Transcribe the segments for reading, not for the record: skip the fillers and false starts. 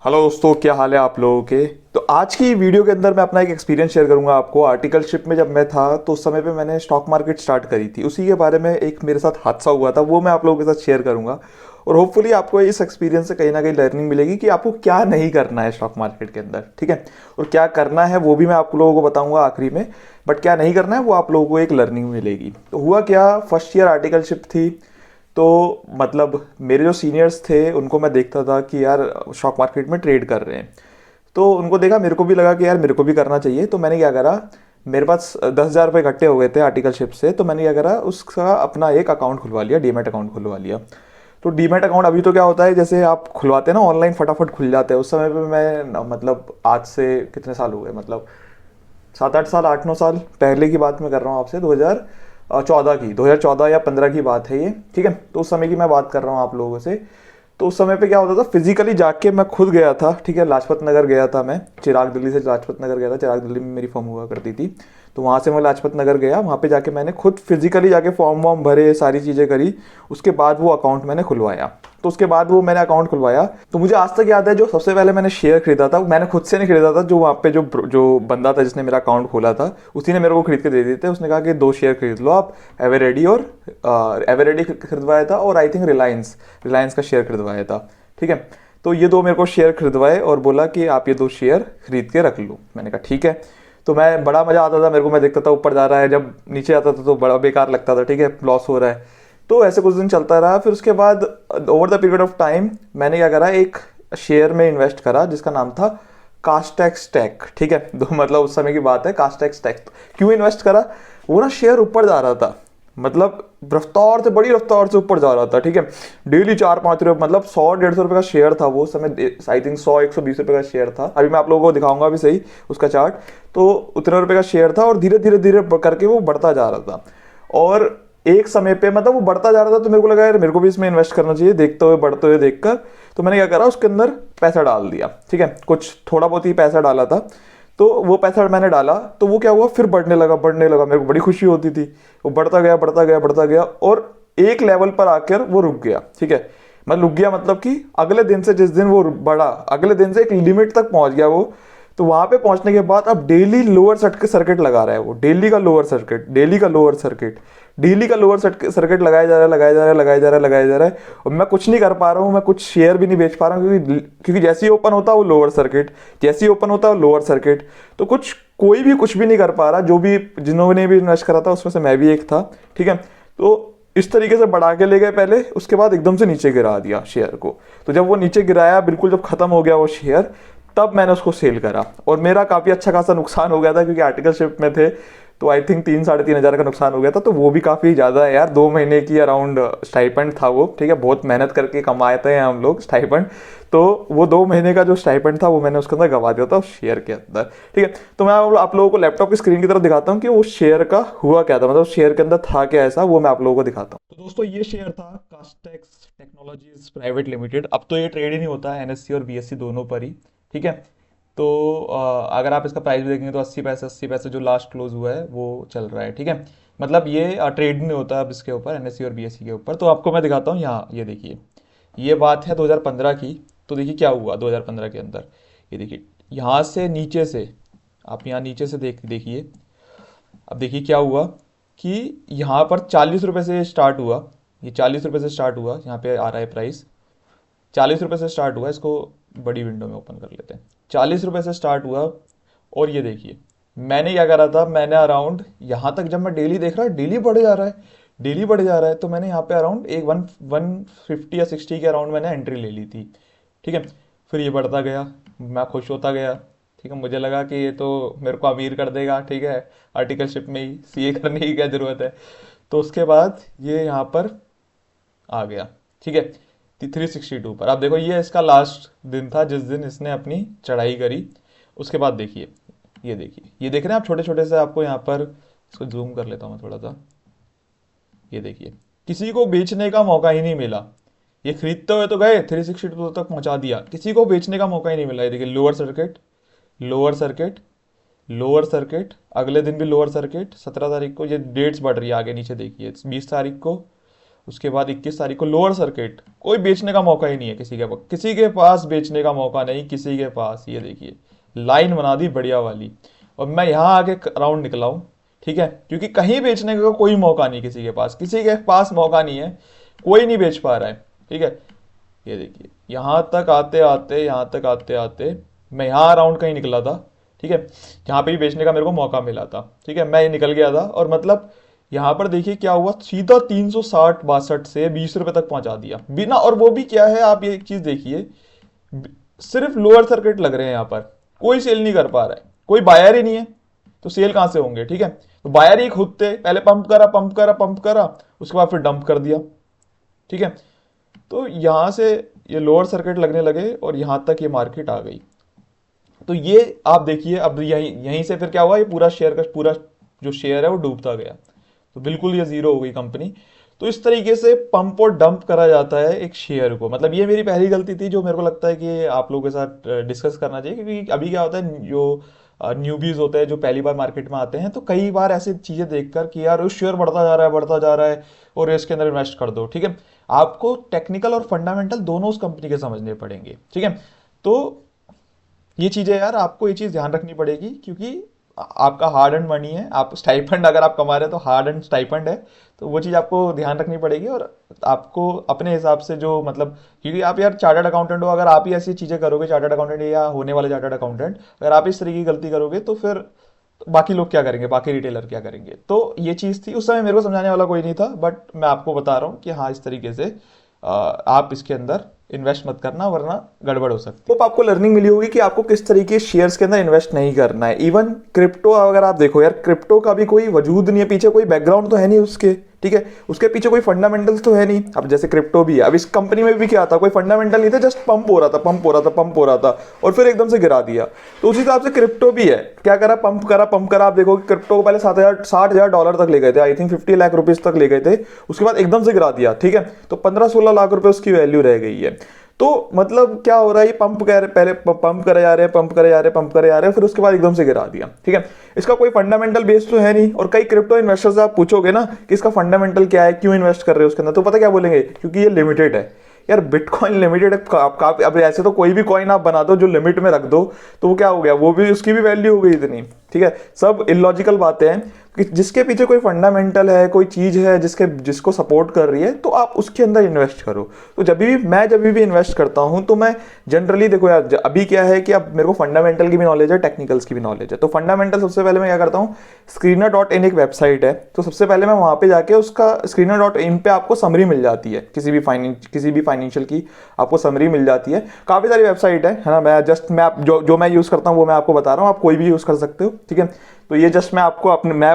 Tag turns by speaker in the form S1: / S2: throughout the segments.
S1: Hello दोस्तों, क्या हाल है आप लोगों के। तो आज की वीडियो के अंदर मैं अपना एक एक्सपीरियंस शेयर करूंगा आपको। आर्टिकलशिप में जब मैं था तो उस समय पे मैंने स्टॉक मार्केट स्टार्ट करी थी, उसी के बारे में एक मेरे साथ हादसा हुआ था, वो मैं आप लोगों के साथ शेयर करूंगा। और होपफुली आपको इस एक्सपीरियंस से कहीं ना कहीं लर्निंग मिलेगी कि आपको क्या नहीं करना है स्टॉक मार्केट के अंदर, ठीक है। और क्या करना है वो भी मैं आप लोगों को बताऊंगा आखिरी में। बट क्या नहीं करना है वो आप लोगों को एक लर्निंग मिलेगी। तो हुआ क्या, फर्स्ट ईयर आर्टिकलशिप थी। तो मतलब मेरे जो सीनियर्स थे उनको मैं देखता था कि यार स्टॉक मार्केट में ट्रेड कर रहे हैं। तो उनको देखा, मेरे को भी लगा कि यार मेरे को भी करना चाहिए। तो मैंने क्या करा, मेरे पास 10,000 रुपये इकट्ठे हो गए थे आर्टिकलशिप से। तो मैंने क्या करा, उसका अपना एक अकाउंट खुलवा लिया, डीमैट अकाउंट खुलवा लिया। तो डीमैट अकाउंट अभी तो क्या होता है, जैसे आप खुलवाते हैं ना ऑनलाइन, फटाफट खुल जाते हैं। उस समय पे मैं मतलब आज से कितने साल हो गए, मतलब 7-8 साल, 8-9 साल पहले की बात मैं कर रहा हूँ आपसे, 2014 या 15 की बात है ये, ठीक है। तो उस समय की मैं बात कर रहा हूँ आप लोगों से। तो उस समय पे क्या होता था, फिजिकली जाके मैं खुद गया था, ठीक है। लाजपत नगर गया था मैं, चिराग दिल्ली से लाजपत नगर गया था। चिराग दिल्ली में मेरी फॉर्म हुआ करती थी। तो वहाँ से मैं लाजपत नगर गया, वहाँ पे जाके मैंने खुद फिजिकली जाके फॉर्म वॉर्म भरे, सारी चीज़ें करी। उसके बाद वो अकाउंट मैंने खुलवाया। तो उसके बाद वो मैंने अकाउंट खुलवाया, तो मुझे आज तक याद है जो सबसे पहले मैंने शेयर खरीदा था, मैंने खुद से नहीं खरीदा था। जो वहाँ पे जो बंदा था जिसने मेरा अकाउंट खोला था, उसी ने मेरे को खरीद के दे दिए थे। उसने कहा कि 2 शेयर खरीद लो आप, एवरेडी और एवरेडी खरीदवाया था, और आई थिंक रिलायंस रिलायंस का शेयर खरीदवाया था, ठीक है। तो ये 2 मेरे को शेयर खरीदवाए और बोला कि आप ये 2 शेयर खरीद के रख लो। मैंने कहा ठीक है। तो मैं बड़ा मजा आता था मेरे को, मैं देखता था ऊपर जा रहा है, जब नीचे आता था तो बड़ा बेकार लगता था, ठीक है, लॉस हो रहा है। तो ऐसे कुछ दिन चलता रहा। फिर उसके बाद over the period of time मैंने क्या करा, एक शेयर में इन्वेस्ट करा जिसका नाम था कास्टेक्स टेक, ठीक है। तो मतलब उस समय की बात है, कास्टेक्स टेक। क्यों इन्वेस्ट करा, वो ना शेयर ऊपर जा रहा था, मतलब रफ्तार से, बड़ी रफ्तार से ऊपर जा रहा था, ठीक है। डेली 4-5 रुपये, मतलब 100-150 रुपये का शेयर था वो उस समय, आई थिंक 100-120 रुपये का शेयर था। अभी मैं आप लोगों को दिखाऊंगा भी सही उसका चार्ट। तो उतने रुपये का शेयर था और धीरे धीरे धीरे करके वो बढ़ता जा रहा था। और एक समय पे मतलब वो बढ़ता जा रहा था, तो मेरे को लगा यार मेरे को भी इसमें इन्वेस्ट करना चाहिए, देखते हुए बढ़ते हुए देखकर। तो मैंने क्या करा, उसके अंदर पैसा डाल दिया, ठीक है। कुछ थोड़ा बहुत ही पैसा डाला था। तो वो पैसा मैंने डाला, तो वो क्या हुआ, फिर बढ़ने लगा बढ़ने लगा। मेरे को बड़ी खुशी होती थी। वो बढ़ता गया बढ़ता गया बढ़ता गया, और एक लेवल पर आकर वो रुक गया, ठीक है। मतलब रुक गया, मतलब कि अगले दिन से, जिस दिन वो बढ़ा, अगले दिन से एक लिमिट तक पहुंच गया वो। तो वहां पे पहुंचने के बाद अब डेली लोअर सर्किट लगा रहा है वो, डेली का लोअर सर्किट, डेली का लोअर सर्किट, डेली का लोअर सर्किट लगाया जा रहा है, लगाया जा रहा है, लगाया जा रहा है, लगाया जा रहा है। और मैं कुछ नहीं कर पा रहा हूँ, मैं कुछ शेयर भी नहीं बेच पा रहा हूँ, क्योंकि जैसे ही ओपन होता है वो लोअर सर्किट, जैसे ही ओपन होता है वो लोअर सर्किट। तो कोई भी कुछ भी नहीं कर पा रहा, जो भी जिन्होंने भी इन्वेस्ट करा था उसमें से मैं भी एक था, ठीक है। तो इस तरीके से बढ़ा के ले गए पहले, उसके बाद एकदम से नीचे गिरा दिया शेयर को। तो जब वो नीचे गिराया, बिल्कुल जब खत्म हो गया वो शेयर, तब मैंने उसको सेल करा। और मेरा काफ़ी अच्छा खासा नुकसान हो गया था, क्योंकि आर्टिकलशिप में थे। तो आई थिंक 3-3.5 हज़ार का नुकसान हो गया था। तो वो भी काफ़ी ज़्यादा है यार, 2 महीने की अराउंड स्टाइपेंड था वो, ठीक है। बहुत मेहनत करके कमाए थे हम लोग स्टाइपेंड। तो वो 2 महीने का जो स्टाइपेंड था वो मैंने उसके अंदर गवा दिया था, उस शेयर के अंदर, ठीक है। तो मैं आप लोगों को लैपटॉप की स्क्रीन की तरफ दिखाता हूँ कि वो शेयर का हुआ क्या था, मतलब शेयर के अंदर था क्या ऐसा, वो मैं आप लोगों को दिखाता हूँ। तो दोस्तों ये शेयर था कास्टेक्स टेक्नोलॉजीज प्राइवेट लिमिटेड। अब तो ये ट्रेड ही नहीं होता है, एनएससी और बीएससी दोनों पर ही, ठीक है। तो अगर आप इसका प्राइस भी देखेंगे तो 80 पैसे जो लास्ट क्लोज हुआ है वो चल रहा है, ठीक है। मतलब ये ट्रेड नहीं होता अब इसके ऊपर, एनएससी और बीएससी के ऊपर। तो आपको मैं दिखाता हूँ यहाँ, ये देखिए, ये बात है 2015 की। तो देखिए क्या हुआ 2015 के अंदर, ये देखिए यहाँ से नीचे से, आप यहाँ नीचे से देखिए। अब देखिए क्या हुआ कि यहाँ पर 40 रुपये से स्टार्ट हुआ, ये 40 रुपये से स्टार्ट हुआ, यहाँ पे आ रहा है प्राइस, 40 रुपये से स्टार्ट हुआ। इसको बड़ी विंडो में ओपन कर लेते हैं। 40 रुपये से स्टार्ट हुआ, और ये देखिए मैंने क्या करा था, मैंने अराउंड यहाँ तक, जब मैं डेली देख रहा, डेली बढ़े जा रहा है, डेली बढ़े जा रहा है। तो मैंने यहाँ पे अराउंड एक 150 या 160 के अराउंड मैंने एंट्री ले ली थी, ठीक है। फिर ये बढ़ता गया, मैं खुश होता गया, ठीक है। मुझे लगा कि ये तो मेरे को अमीर कर देगा, ठीक है, आर्टिकलशिप में ही सीए करने की क्या जरूरत है। तो उसके बाद ये यहाँ पर आ गया, ठीक है, 362 पर। अब देखो ये इसका लास्ट दिन था जिस दिन इसने अपनी चढ़ाई करी। उसके बाद देखिए, ये देखिए, ये देख रहे हैं आप, छोटे छोटे से आपको यहाँ पर, इसको जूम कर लेता हूँ मैं थोड़ा सा। ये देखिए, किसी को बेचने का मौका ही नहीं मिला। ये खरीदते हुए तो गए, 362 तक पहुंचा दिया, किसी को बेचने का मौका ही नहीं मिला। ये देखिए lower circuit, lower circuit, lower circuit, अगले दिन भी लोअर सर्किट। 17 तारीख को, ये डेट्स बढ़ रही है आगे नीचे देखिए, 20 तारीख को, उसके बाद 21 तारीख को लोअर सर्किट, कोई बेचने का मौका ही नहीं है किसी के पास, किसी के पास बेचने का मौका नहीं, किसी के पास। ये देखिए लाइन बना दी बढ़िया वाली, और मैं यहाँ आके राउंड निकला हूँ, ठीक है, क्योंकि कहीं बेचने का कोई मौका नहीं किसी के पास, किसी के पास मौका नहीं है, कोई नहीं बेच पा रहा है, ठीक है। ये देखिए यहाँ तक आते आते, यहाँ तक आते आते मैं यहाँ राउंड कहीं निकला था, ठीक है, यहाँ पे भी बेचने का मेरे को मौका मिला था, ठीक है, मैं ये निकल गया था, और मतलब यहाँ पर देखिए क्या हुआ, सीधा 360-62 से 20 रुपए तक पहुंचा दिया बिना, और वो भी क्या है, आप ये एक चीज देखिए, सिर्फ लोअर सर्किट लग रहे हैं यहाँ पर, कोई सेल नहीं कर पा रहा है, कोई बायर ही नहीं है, तो सेल कहां से होंगे, ठीक है। तो बायर ही खुद थे, पहले पंप करा पंप करा पंप करा, उसके बाद फिर डंप कर दिया, ठीक है। तो यहां से ये लोअर सर्किट लगने लगे और यहां तक ये मार्केट आ गई। तो ये आप देखिए, अब यहीं यहीं से फिर क्या हुआ, ये पूरा शेयर का पूरा जो शेयर है वो डूबता गया, तो बिल्कुल ये जीरो हो गई कंपनी। तो इस तरीके से पंप और डंप करा जाता है एक शेयर को। मतलब ये मेरी पहली गलती थी, जो मेरे को लगता है कि आप लोगों के साथ डिस्कस करना चाहिए, क्योंकि अभी क्या होता है, जो न्यूबीज होते हैं जो पहली बार मार्केट में आते हैं, तो कई बार ऐसी चीजें देखकर कि यार उस शेयर बढ़ता जा रहा है बढ़ता जा रहा है और इसके अंदर इन्वेस्ट कर दो, ठीक है। आपको टेक्निकल और फंडामेंटल दोनों उस कंपनी के समझने पड़ेंगे, ठीक है। तो ये चीजें यार आपको ये चीज ध्यान रखनी पड़ेगी, क्योंकि आपका हार्ड एंड मनी है, आप स्टाइपेंड अगर आप कमा रहे हैं तो हार्ड एंड स्टाइपेंड है, तो वो चीज़ आपको ध्यान रखनी पड़ेगी। और आपको अपने हिसाब से जो मतलब, क्योंकि आप यार चार्टर्ड अकाउंटेंट हो, अगर आप ही ऐसी चीज़ें करोगे, चार्टर्ड अकाउंटेंट या होने वाले चार्टर्ड अकाउंटेंट, अगर आप इस तरीके की गलती करोगे तो फिर बाकी लोग क्या करेंगे, बाकी रिटेलर क्या करेंगे। तो ये चीज़ थी, उस समय मेरे को समझाने वाला कोई नहीं था, बट मैं आपको बता रहा हूँ कि हाँ इस तरीके से आप इसके अंदर इन्वेस्ट मत करना, वरना गड़बड़ हो सकती है। तो आपको लर्निंग मिली होगी कि आपको किस तरीके शेयर्स के अंदर इन्वेस्ट नहीं करना है। इवन क्रिप्टो अगर आप देखो यार, क्रिप्टो का भी कोई वजूद नहीं है, पीछे कोई बैकग्राउंड तो है नहीं उसके, ठीक है, उसके पीछे कोई फंडामेंटल्स तो है नहीं। अब जैसे क्रिप्टो भी है, अब इस कंपनी में भी क्या था, कोई फंडामेंटल नहीं था, जस्ट पंप हो रहा था पंप हो रहा था पंप हो रहा था, और फिर एकदम से गिरा दिया। तो उसी हिसाब से क्रिप्टो भी है, क्या करा, पंप करा पंप करा। आप देखो क्रिप्टो को पहले $60,000 तक ले गए थे, आई थिंक 50 लाख रुपीज तक ले गए थे, उसके बाद एकदम से गिरा दिया, ठीक है। तो 15-16 लाख रुपए उसकी वैल्यू रह गई है। तो मतलब क्या हो रहा है, ये पंप कर रहे, पहले पंप करे जा रहे हैं पंप करे जा रहे हैं पंप करे जा रहे हैं, फिर उसके बाद एकदम से गिरा दिया, ठीक है। इसका कोई फंडामेंटल बेस तो है नहीं। और कई क्रिप्टो इन्वेस्टर्स से आप पूछोगे ना कि इसका फंडामेंटल क्या है, क्यों इन्वेस्ट कर रहे हो उसके अंदर, तो पता क्या बोलेंगे, क्योंकि ये लिमिटेड है। यार बिटकॉइन लिमिटेड है, अब ऐसे तो कोई भी कॉइन आप बना दो जो लिमिट में रख दो, तो वो क्या हो गया, वो भी उसकी भी वैल्यू हो गई इतनी, ठीक है। सब इलॉजिकल बातें हैं कि जिसके पीछे कोई फंडामेंटल है, कोई चीज है जिसको सपोर्ट कर रही है, तो आप उसके अंदर इन्वेस्ट करो। तो जब भी इन्वेस्ट करता हूं, तो मैं जनरली देखो यार, अभी क्या है कि अब मेरे को फंडामेंटल की भी नॉलेज है, टेक्निकल्स की भी नॉलेज है। तो फंडामेंटल सबसे पहले मैं क्या करता हूँ, Screener.in एक वेबसाइट है, तो सबसे पहले मैं वहां पे जाके उसका Screener.in पे आपको समरी मिल जाती है, किसी भी फाइनेंशियल की आपको समरी मिल जाती है। काफी सारी वेबसाइट है ना, मैं जो मैं यूज करता हूँ वो मैं आपको बता रहा हूँ, आप कोई भी यूज कर सकते हो, ठीक है। तो ये जस्ट मैं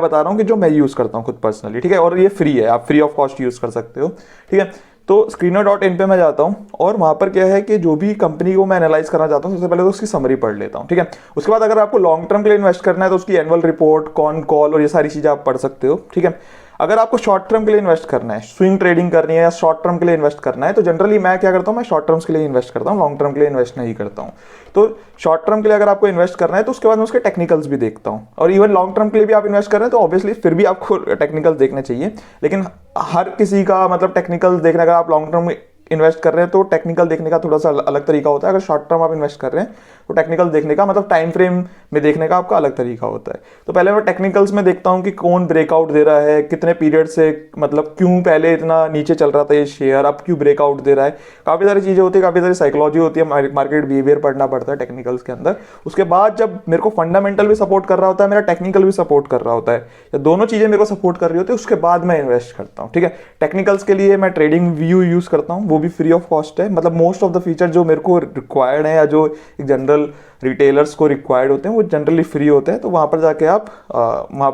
S1: बता रहा हूँ कि जो मैं यूज करता हूँ खुद पर्सनली, ठीक है, और ये फ्री है, आप फ्री ऑफ कॉस्ट यूज कर सकते हो, ठीक है। तो Screener.in पे मैं जाता हूँ, और वहां पर क्या है कि जो भी कंपनी को मैं एनालाइज करना चाहता हूँ, सबसे पहले तो उसकी समरी पढ़ लेता हूँ, ठीक है। उसके बाद अगर आपको लॉन्ग टर्म के लिए इन्वेस्ट करना है, तो उसकी एनुअल रिपोर्ट, कॉन कॉल और ये सारी चीजें आप पढ़ सकते हो, ठीक है। अगर आपको शॉर्ट टर्म के लिए इन्वेस्ट करना है, स्विंग ट्रेडिंग करनी है या शॉर्ट टर्म के लिए इन्वेस्ट करना है, तो जनरली मैं क्या करता हूँ, मैं शॉर्ट टर्म्स के लिए इन्वेस्ट करता हूँ, लॉन्ग टर्म के लिए इन्वेस्ट नहीं करता हूँ। तो शॉर्ट टर्म के लिए अगर आपको इन्वेस्ट करना है, तो उसके बाद मैं उसके टेक्निकल्स भी देखता हूँ, और इवन लॉन्ग टर्म के लिए भी आप इन्वेस्ट कर रहे हैं, तो ऑब्वियसली फिर भी आपको टेक्निकल्स देखने चाहिए। लेकिन हर किसी का मतलब टेक्निकल्स देखने, अगर आप लॉन्ग टर्म इन्वेस्ट कर रहे हैं तो टेक्निकल देखने का थोड़ा सा अलग तरीका होता है। अगर शॉर्ट टर्म आप इन्वेस्ट कर रहे हैं तो टेक्निकल देखने का मतलब टाइम फ्रेम में देखने का आपका अलग तरीका होता है। तो पहले मैं टेक्निकल्स में देखता हूं कि कौन ब्रेकआउट दे रहा है, कितने पीरियड से, मतलब क्यों पहले इतना नीचे चल रहा था ये शेयर, अब क्यों ब्रेकआउट दे रहा है। काफ़ी सारी चीज़ें होती है, काफ़ी सारी साइकोलॉजी होती है, मार्केट बिहेवियर पढ़ना पड़ता है टेक्निकल्स के अंदर। उसके बाद जब मेरे को फंडामेंटल भी सपोर्ट कर रहा होता है, मेरा टेक्निकल भी सपोर्ट कर रहा होता है, या दोनों चीज़ें मेरे को सपोर्ट कर रही होती है, उसके बाद मैं इन्वेस्ट करता हूँ, ठीक है। टेक्निकल्स के लिए मैं ट्रेडिंग व्यू यूज़ करता हूँ, वो भी फ्री ऑफ कॉस्ट है। मतलब मोस्ट ऑफ द फीचर जो मेरे को रिक्वायर्ड है या जो एक जनरल रिटेलर्स को रिक्वायर्ड होते हैं वो जनरली फ्री होते हैं। तो वहां पर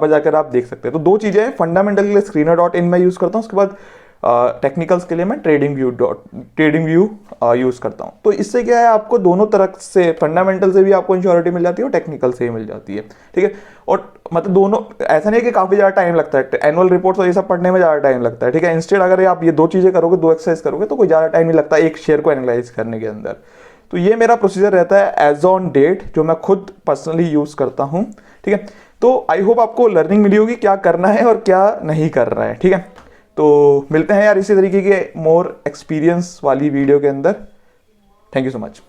S1: जाकर आप देख सकते हैं। तो दो चीजें हैं, फंडामेंटल के लिए Screener.in में यूज करता हूँ, उसके बाद टेक्निकल्स के लिए मैं ट्रेडिंग व्यू यूज करता हूँ। तो इससे क्या है, आपको दोनों तरह से, फंडामेंटल से भी आपको इंश्योरिटी मिल जाती है और टेक्निकल से ही मिल जाती है, ठीक है। और मतलब दोनों, ऐसा नहीं है कि काफी ज्यादा टाइम लगता है, एनुअल रिपोर्ट्स और ये सब पढ़ने में ज्यादा टाइम लगता है, ठीक है। इंस्टेड अगर आप ये दो चीजें करोगे, दो एक्सरसाइज करोगे, तो कोई ज्यादा टाइम नहीं लगता एक शेयर को एनालाइज करने के अंदर। तो ये मेरा प्रोसीजर रहता है एज ऑन डेट, जो मैं खुद पर्सनली यूज करता हूँ, ठीक है। तो आई होप आपको लर्निंग मिली होगी क्या करना है और क्या नहीं करना है, ठीक है। तो मिलते हैं यार इसी तरीके के मोर एक्सपीरियंस वाली वीडियो के अंदर। Thank you so much.